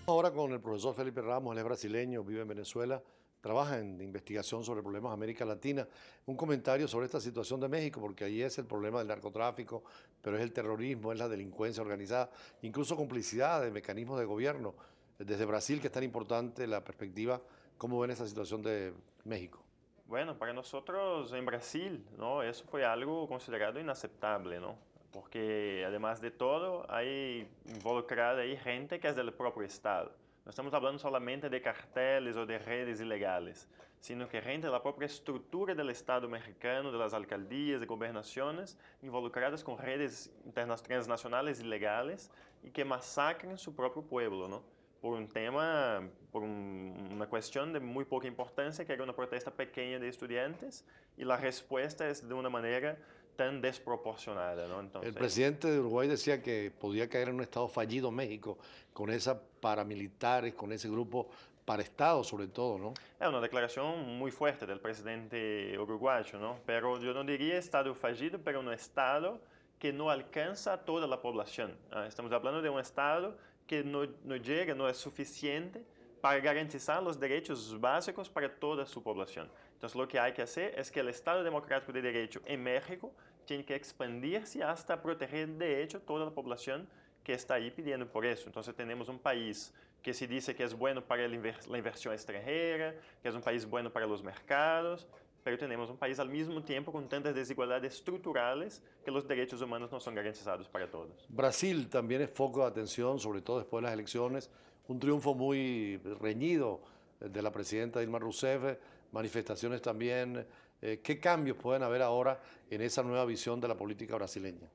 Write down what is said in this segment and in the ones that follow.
Ahora con el profesor Felipe Ramos, él es brasileño, vive en Venezuela, trabaja en investigación sobre problemas de América Latina. Un comentario sobre esta situación de México, porque ahí es el problema del narcotráfico, pero es el terrorismo, es la delincuencia organizada, incluso complicidad de mecanismos de gobierno. Desde Brasil, que es tan importante la perspectiva, ¿cómo ven esa situación de México? Bueno, para nosotros en Brasil, ¿no? Eso fue algo considerado inaceptable, ¿no? Porque además de todo, hay involucrada ahí gente que es del propio Estado. No estamos hablando solamente de carteles o de redes ilegales, sino que gente de la propia estructura del Estado mexicano, de las alcaldías y gobernaciones, involucradas con redes transnacionales ilegales y que masacran su propio pueblo, ¿no? Por un tema, una cuestión de muy poca importancia, que era una protesta pequeña de estudiantes, y la respuesta es de una manera tan desproporcionada, ¿no? El Entonces, presidente de Uruguay decía que podía caer en un estado fallido México, con esas paramilitares, con ese grupo paraestado sobre todo, ¿no? es una declaración muy fuerte del presidente uruguayo, ¿no? Pero yo no diría estado fallido, pero un estado que no alcanza a toda la población. Estamos hablando de un estado que no llega, no es suficiente para garantizar los derechos básicos para toda su población. Entonces, lo que hay que hacer es que el Estado Democrático de Derecho en México tiene que expandirse hasta proteger de hecho toda la población que está ahí pidiendo por eso. Entonces tenemos un país que se dice que es bueno para la inversión extranjera, que es un país bueno para los mercados, pero tenemos un país al mismo tiempo con tantas desigualdades estructurales que los derechos humanos no son garantizados para todos. Brasil también es foco de atención, sobre todo después de las elecciones. Un triunfo muy reñido de la presidenta Dilma Rousseff, manifestaciones también. ¿Qué cambios pueden haber ahora en esa nueva visión de la política brasileña?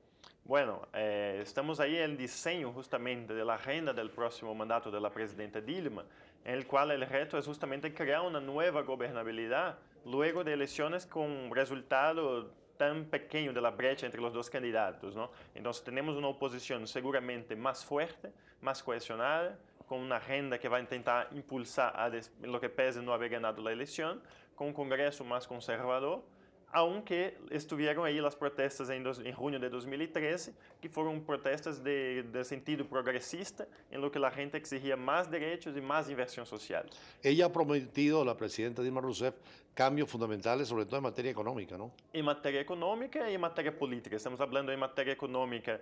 Bueno, estamos ahí en el diseño justamente de la agenda del próximo mandato de la presidenta Dilma, en el cual el reto es justamente crear una nueva gobernabilidad luego de elecciones con un resultado tan pequeño de la brecha entre los dos candidatos, ¿no? Entonces tenemos una oposición seguramente más fuerte, más cohesionada, con una agenda que va a intentar impulsar lo que pese no haber ganado la elección, con un Congreso más conservador, aunque estuvieron ahí las protestas en junio de 2013, que fueron protestas de sentido progresista, en lo que la gente exigía más derechos y más inversión social. Ella ha prometido, la presidenta Dilma Rousseff, cambios fundamentales, sobre todo en materia económica, ¿no? En materia económica y en materia política. Estamos hablando en materia económica.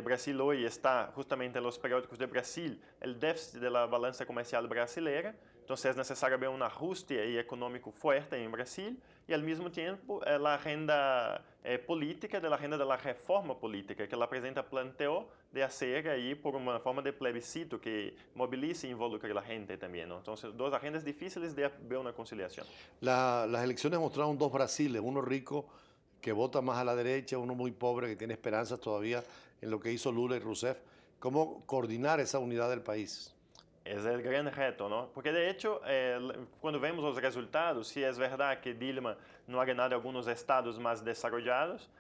Brasil hoy está justamente en los periódicos de Brasil el déficit de la balanza comercial brasileira. Entonces es necesario ver un ajuste ahí económico fuerte en Brasil y al mismo tiempo la agenda política, de la agenda de la reforma política que la presidenta planteó de hacer ahí por una forma de plebiscito que movilice e involucre a la gente también, ¿no? Entonces, dos agendas difíciles de ver una conciliación. Las elecciones mostraron dos Brasiles, uno rico que vota más a la derecha, uno muy pobre que tiene esperanzas todavía en lo que hizo Lula y Rousseff. ¿Cómo coordinar esa unidad del país? Es el gran reto, ¿no? Porque de hecho, cuando vemos los resultados, si es verdad que Dilma no ha ganado algunos estados más desarrollados,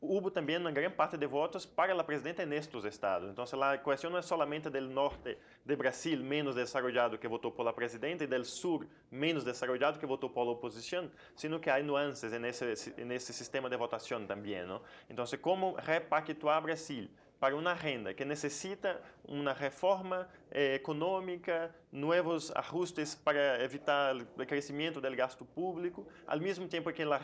hubo también una gran parte de votos para la presidenta en estos estados. Entonces la cuestión no es solamente del norte de Brasil menos desarrollado que votó por la presidenta y del sur menos desarrollado que votó por la oposición, sino que hay nuances en ese sistema de votación también, ¿no? Entonces, ¿cómo repactuar Brasil para una agenda que necesita una reforma económica, nuevos ajustes para evitar el crecimiento del gasto público, al mismo tiempo que la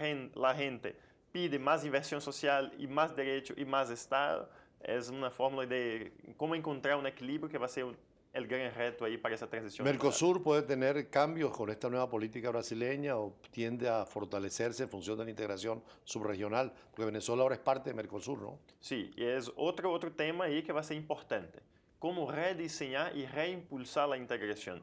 gente pide más inversión social y más derecho y más Estado? Es una fórmula de cómo encontrar un equilibrio que va a ser el gran reto ahí para esa transición final. ¿Mercosur puede tener cambios con esta nueva política brasileña o tiende a fortalecerse en función de la integración subregional? Porque Venezuela ahora es parte de Mercosur, ¿no? Sí, y es otro tema ahí que va a ser importante. Cómo rediseñar y reimpulsar la integración.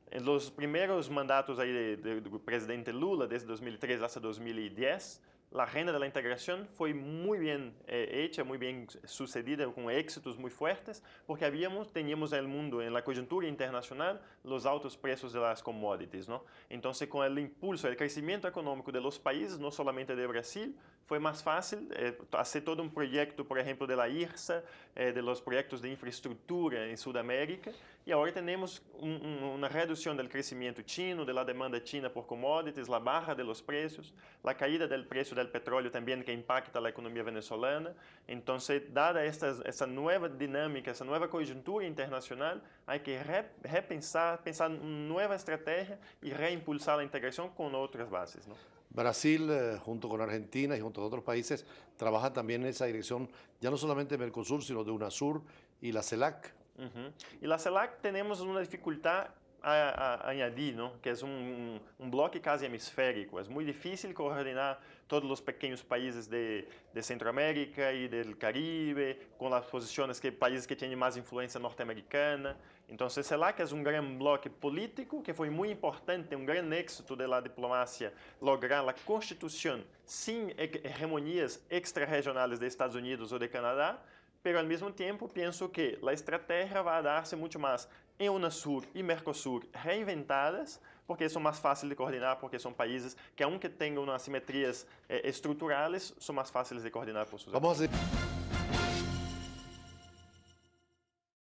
En los primeros mandatos ahí del presidente Lula, desde 2003 hasta 2010, la agenda de la integración fue muy bien hecha, muy bien sucedida, con éxitos muy fuertes, porque teníamos en el mundo, en la coyuntura internacional, los altos precios de las commodities, ¿no? Entonces, con el impulso, el crecimiento económico de los países, no solamente de Brasil, fue más fácil hacer todo un proyecto, por ejemplo, de la IRSA, de los proyectos de infraestructura en Sudamérica, y ahora tenemos una reducción del crecimiento chino, de la demanda china por commodities, la baja de los precios, la caída del precio del petróleo también que impacta la economía venezolana. Entonces, dada esta nueva dinámica, esa nueva coyuntura internacional, hay que repensar, pensar en nueva estrategia y reimpulsar la integración con otras bases, ¿no? Brasil, junto con Argentina y junto con otros países, trabaja también en esa dirección, ya no solamente de Mercosur, sino de UNASUR y la CELAC. Y la CELAC tenemos una dificultad a añadir, ¿no? Que es un bloque casi hemisférico. Es muy difícil coordinar todos los pequeños países de Centroamérica y del Caribe, con las posiciones que países que tienen más influencia norteamericana. Entonces, CELAC es un gran bloque político que fue muy importante, un gran éxito de la diplomacia, lograr la constitución sin hegemonías extrarregionales de Estados Unidos o de Canadá, pero al mismo tiempo pienso que la estrategia va a darse mucho más en UNASUR y Mercosur reinventadas, porque son más fáciles de coordinar, porque son países que aunque tengan unas asimetrías estructurales, son más fáciles de coordinar por sus Vamos a